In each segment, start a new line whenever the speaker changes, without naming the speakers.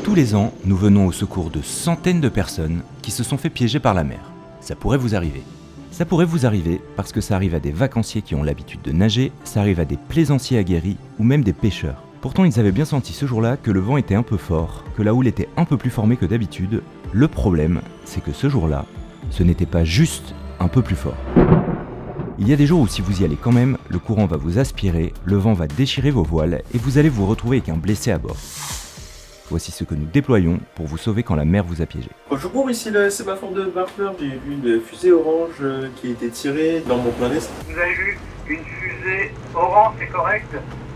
Tous les ans, nous venons au secours de centaines de personnes qui se sont fait piéger par la mer. Ça pourrait vous arriver. Ça pourrait vous arriver parce que ça arrive à des vacanciers qui ont l'habitude de nager, ça arrive à des plaisanciers aguerris ou même des pêcheurs. Pourtant, ils avaient bien senti ce jour-là que le vent était un peu fort, que la houle était un peu plus formée que d'habitude. Le problème, c'est que ce jour-là, ce n'était pas juste un peu plus fort. Il y a des jours où si vous y allez quand même, le courant va vous aspirer, le vent va déchirer vos voiles et vous allez vous retrouver avec un blessé à bord. Voici ce que nous déployons pour vous sauver quand la mer vous a piégé.
Bonjour, ici le sémaphore de Barfleur. J'ai vu une fusée orange qui a été tirée dans mon plein est.
Vous avez vu une fusée orange, c'est correct.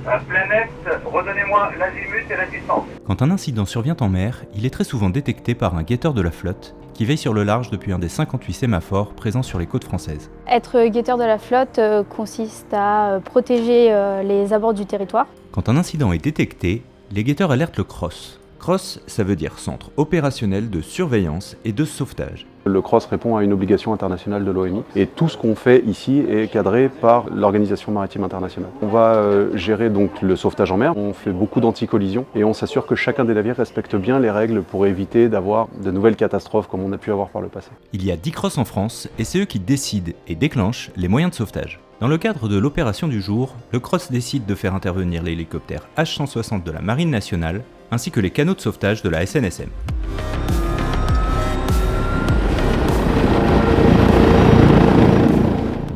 Planète, redonnez-moi l'azimut et la distance.
Quand un incident survient en mer, il est très souvent détecté par un guetteur de la flotte qui veille sur le large depuis un des 58 sémaphores présents sur les côtes françaises.
Être guetteur de la flotte consiste à protéger les abords du territoire.
Quand un incident est détecté, les guetteurs alertent le CROSS. CROSS, ça veut dire Centre opérationnel de surveillance et de sauvetage.
Le CROSS répond à une obligation internationale de l'OMI et tout ce qu'on fait ici est cadré par l'Organisation maritime internationale. On va gérer donc le sauvetage en mer, on fait beaucoup d'anti-collisions et on s'assure que chacun des navires respecte bien les règles pour éviter d'avoir de nouvelles catastrophes comme on a pu avoir par le passé.
Il y a 10 CROSS en France et c'est eux qui décident et déclenchent les moyens de sauvetage. Dans le cadre de l'opération du jour, le CROSS décide de faire intervenir l'hélicoptère H-160 de la Marine nationale ainsi que les canots de sauvetage de la SNSM.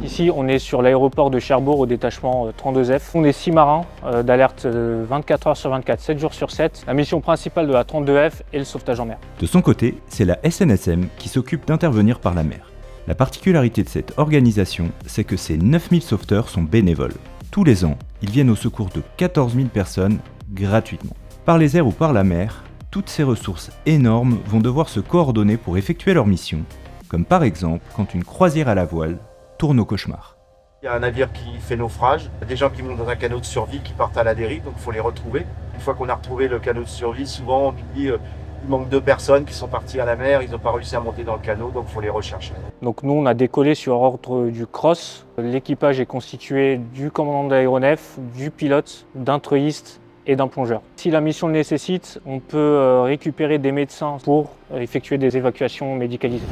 Ici, on est sur l'aéroport de Cherbourg au détachement 32F. On est 6 marins d'alerte 24 heures sur 24, 7 jours sur 7. La mission principale de la 32F est le sauvetage en mer.
De son côté, c'est la SNSM qui s'occupe d'intervenir par la mer. La particularité de cette organisation, c'est que ces 9000 sauveteurs sont bénévoles. Tous les ans, ils viennent au secours de 14 000 personnes gratuitement. Par les airs ou par la mer, toutes ces ressources énormes vont devoir se coordonner pour effectuer leur mission, comme par exemple quand une croisière à la voile tourne au cauchemar.
Il y a un navire qui fait naufrage, il y a des gens qui montent dans un canot de survie qui partent à la dérive, donc il faut les retrouver. Une fois qu'on a retrouvé le canot de survie, souvent on dit il manque 2 personnes qui sont parties à la mer, ils n'ont pas réussi à monter dans le canot, donc il faut les rechercher.
Donc nous, on a décollé sur ordre du CROSS. L'équipage est constitué du commandant de l'aéronef, du pilote, d'un treuilliste et d'un plongeur. Si la mission le nécessite, on peut récupérer des médecins pour effectuer des évacuations médicalisées.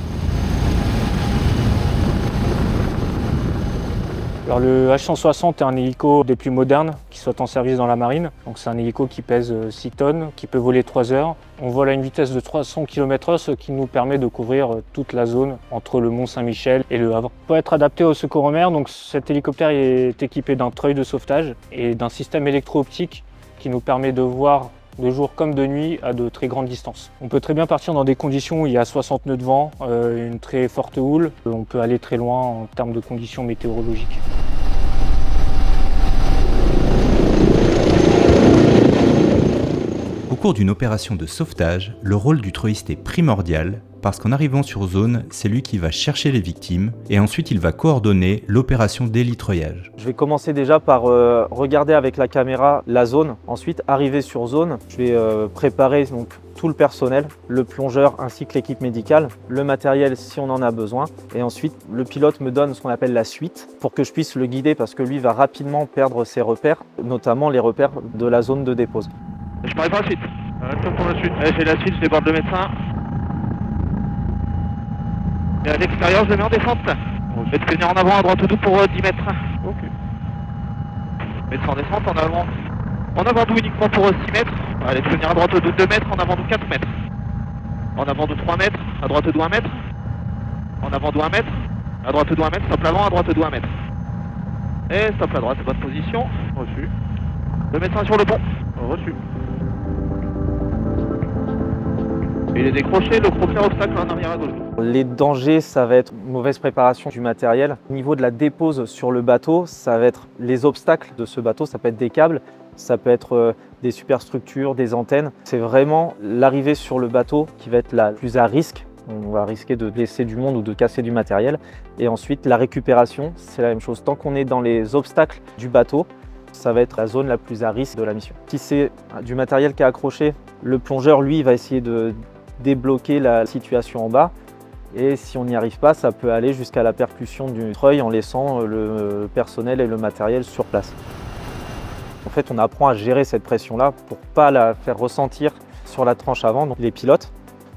Alors le H-160 est un hélico des plus modernes qui soit en service dans la marine. Donc c'est un hélico qui pèse 6 tonnes, qui peut voler 3 heures. On vole à une vitesse de 300 km/h, ce qui nous permet de couvrir toute la zone entre le Mont-Saint-Michel et le Havre. Il peut être adapté au secours en mer, donc cet hélicoptère est équipé d'un treuil de sauvetage et d'un système électro-optique qui nous permet de voir de jour comme de nuit à de très grandes distances. On peut très bien partir dans des conditions où il y a 60 nœuds de vent, une très forte houle. On peut aller très loin en termes de conditions météorologiques.
Au cours d'une opération de sauvetage, le rôle du treuilliste est primordial parce qu'en arrivant sur zone, c'est lui qui va chercher les victimes et ensuite il va coordonner l'opération d'hélitreuillage.
Je vais commencer déjà par regarder avec la caméra la zone. Ensuite, arriver sur zone, je vais préparer donc tout le personnel, le plongeur ainsi que l'équipe médicale, le matériel si on en a besoin. Et ensuite, le pilote me donne ce qu'on appelle la suite pour que je puisse le guider parce que lui va rapidement perdre ses repères, notamment les repères de la zone de dépose.
Je parie pour la suite. Pour la suite. J'ai la suite, je déborde le médecin. Et à l'extérieur, je le mets en descente. Je vais te tenir en avant à droite ou tout pour 10 mètres. Ok. Médecin en descente, en avant d'où uniquement pour 6 mètres. Allez, te tenir à droite ou 2 mètres, en avant d'où 4 mètres. En avant de 3 mètres, à droite d'où 1 mètre. En avant d'où 1 mètre, à droite d'où 1 mètre, stop l'avant, à droite d'où 1 mètre. Et stop la droite, bonne position. Reçu. Le médecin est sur le pont. Reçu. Il est décroché, le premier obstacle en arrière à gauche.
Les dangers, ça va être une mauvaise préparation du matériel. Au niveau de la dépose sur le bateau, ça va être les obstacles de ce bateau. Ça peut être des câbles, ça peut être des superstructures, des antennes. C'est vraiment l'arrivée sur le bateau qui va être la plus à risque. On va risquer de blesser du monde ou de casser du matériel. Et ensuite, la récupération, c'est la même chose. Tant qu'on est dans les obstacles du bateau, ça va être la zone la plus à risque de la mission. Si c'est du matériel qui est accroché, le plongeur, lui, va essayer de débloquer la situation en bas et si on n'y arrive pas, ça peut aller jusqu'à la percussion du treuil en laissant le personnel et le matériel sur place. En fait, on apprend à gérer cette pression-là pour ne pas la faire ressentir sur la tranche avant, donc les pilotes,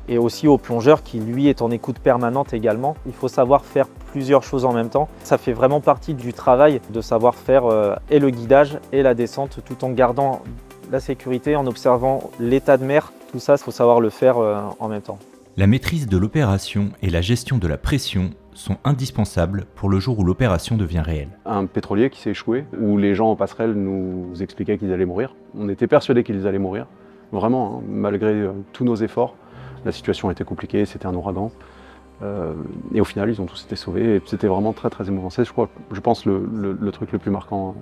et aussi au plongeur qui lui est en écoute permanente également. Il faut savoir faire plusieurs choses en même temps. Ça fait vraiment partie du travail de savoir faire et le guidage et la descente tout en gardant la sécurité, en observant l'état de mer. Tout ça, il faut savoir le faire en même temps.
La maîtrise de l'opération et la gestion de la pression sont indispensables pour le jour où l'opération devient réelle.
Un pétrolier qui s'est échoué, où les gens en passerelle nous expliquaient qu'ils allaient mourir. On était persuadés qu'ils allaient mourir, vraiment, hein, malgré tous nos efforts. La situation était compliquée, c'était un ouragan. Et au final, ils ont tous été sauvés. Et c'était vraiment très très émouvant. C'est, je pense, le truc le plus marquant.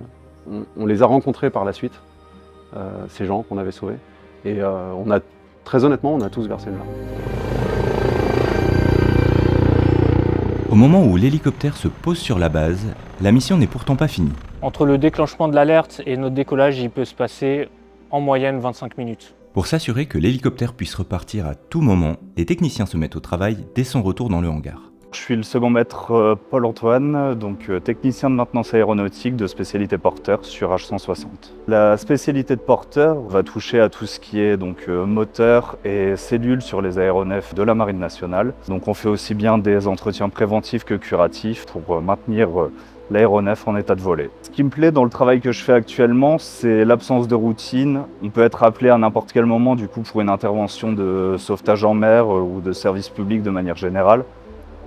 On les a rencontrés par la suite, ces gens qu'on avait sauvés. Et très honnêtement, on a tous versé une larme.
Au moment où l'hélicoptère se pose sur la base, la mission n'est pourtant pas finie.
Entre le déclenchement de l'alerte et notre décollage, il peut se passer en moyenne 25 minutes.
Pour s'assurer que l'hélicoptère puisse repartir à tout moment, les techniciens se mettent au travail dès son retour dans le hangar.
Je suis le second maître Paul-Antoine, donc technicien de maintenance aéronautique de spécialité porteur sur H160. La spécialité de porteur va toucher à tout ce qui est donc moteur et cellules sur les aéronefs de la Marine nationale. Donc on fait aussi bien des entretiens préventifs que curatifs pour maintenir l'aéronef en état de voler. Ce qui me plaît dans le travail que je fais actuellement, c'est l'absence de routine. On peut être appelé à n'importe quel moment du coup pour une intervention de sauvetage en mer ou de service public de manière générale.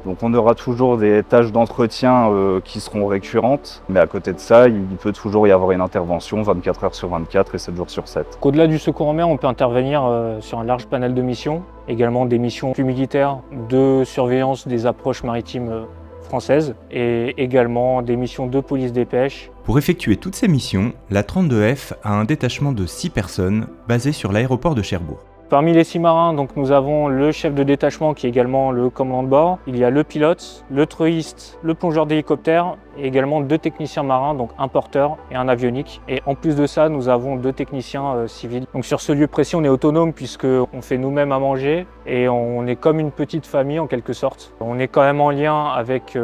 Donc on aura toujours des tâches d'entretien qui seront récurrentes, mais à côté de ça, il peut toujours y avoir une intervention 24 heures sur 24 et 7 jours sur 7.
Au-delà du secours en mer, on peut intervenir sur un large panel de missions, également des missions plus militaires de surveillance des approches maritimes françaises et également des missions de police des pêches.
Pour effectuer toutes ces missions, la 32F a un détachement de 6 personnes basé sur l'aéroport de Cherbourg.
Parmi les 6 marins, donc, nous avons le chef de détachement qui est également le commandant de bord. Il y a le pilote, le treuilliste, le plongeur d'hélicoptère et également 2 techniciens marins, donc un porteur et un avionique. Et en plus de ça, nous avons 2 techniciens civils. Donc sur ce lieu précis, on est autonome puisqu'on fait nous-mêmes à manger et on est comme une petite famille en quelque sorte. On est quand même en lien avec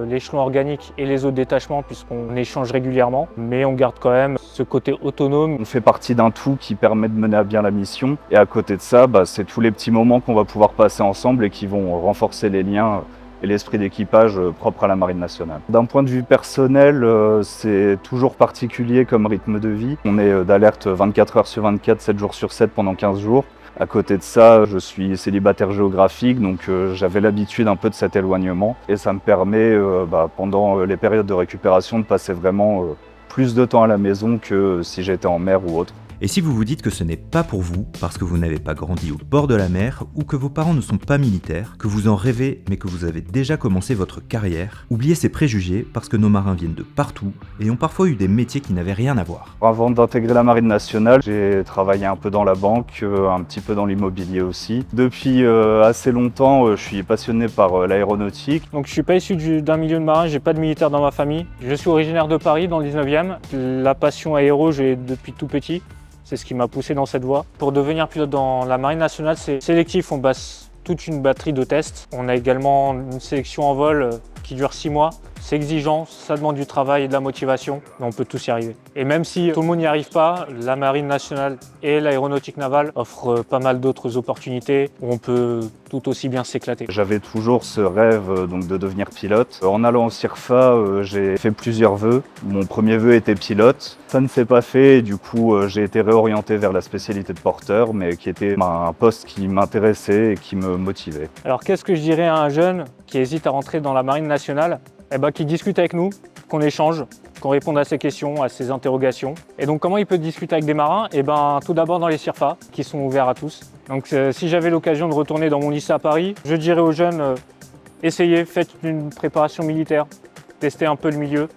l'échelon organique et les autres détachements puisqu'on échange régulièrement, mais on garde quand même ce côté autonome.
On fait partie d'un tout qui permet de mener à bien la mission et à côté de ça, c'est tous les petits moments qu'on va pouvoir passer ensemble et qui vont renforcer les liens et l'esprit d'équipage propre à la Marine nationale. D'un point de vue personnel, c'est toujours particulier comme rythme de vie. On est d'alerte 24 heures sur 24, 7 jours sur 7 pendant 15 jours. À côté de ça, je suis célibataire géographique, donc j'avais l'habitude un peu de cet éloignement. Et ça me permet, pendant les périodes de récupération, de passer vraiment plus de temps à la maison que si j'étais en mer ou autre.
Et si vous vous dites que ce n'est pas pour vous, parce que vous n'avez pas grandi au bord de la mer, ou que vos parents ne sont pas militaires, que vous en rêvez mais que vous avez déjà commencé votre carrière, oubliez ces préjugés parce que nos marins viennent de partout et ont parfois eu des métiers qui n'avaient rien à voir.
Avant d'intégrer la Marine nationale, j'ai travaillé un peu dans la banque, un petit peu dans l'immobilier aussi. Depuis assez longtemps, je suis passionné par l'aéronautique.
Donc je suis pas issu d'un milieu de marin, j'ai pas de militaire dans ma famille. Je suis originaire de Paris dans le 19e. La passion aéro, j'ai depuis tout petit. C'est ce qui m'a poussé dans cette voie. Pour devenir pilote dans la Marine nationale, c'est sélectif, on passe toute une batterie de tests. On a également une sélection en vol qui dure 6 mois. C'est exigeant, ça demande du travail et de la motivation, mais on peut tous y arriver. Et même si tout le monde n'y arrive pas, la Marine nationale et l'aéronautique navale offrent pas mal d'autres opportunités où on peut tout aussi bien s'éclater.
J'avais toujours ce rêve donc, de devenir pilote. En allant au CIRFA, j'ai fait plusieurs vœux. Mon premier vœu était pilote. Ça ne s'est pas fait, et du coup j'ai été réorienté vers la spécialité de porteur, mais qui était un poste qui m'intéressait et qui me motivait.
Alors qu'est-ce que je dirais à un jeune qui hésite à rentrer dans la Marine nationale ? Qu'il discute avec nous, qu'on échange, qu'on réponde à ses questions, à ses interrogations. Et donc comment il peut discuter avec des marins ? Tout d'abord dans les CIRFA, qui sont ouverts à tous. Donc si j'avais l'occasion de retourner dans mon lycée à Paris, je dirais aux jeunes, essayez, faites une préparation militaire, testez un peu le milieu,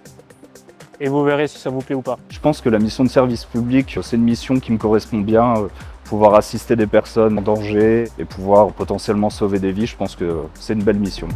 et vous verrez si ça vous plaît ou pas.
Je pense que la mission de service public, c'est une mission qui me correspond bien. Pouvoir assister des personnes en danger et pouvoir potentiellement sauver des vies, je pense que c'est une belle mission.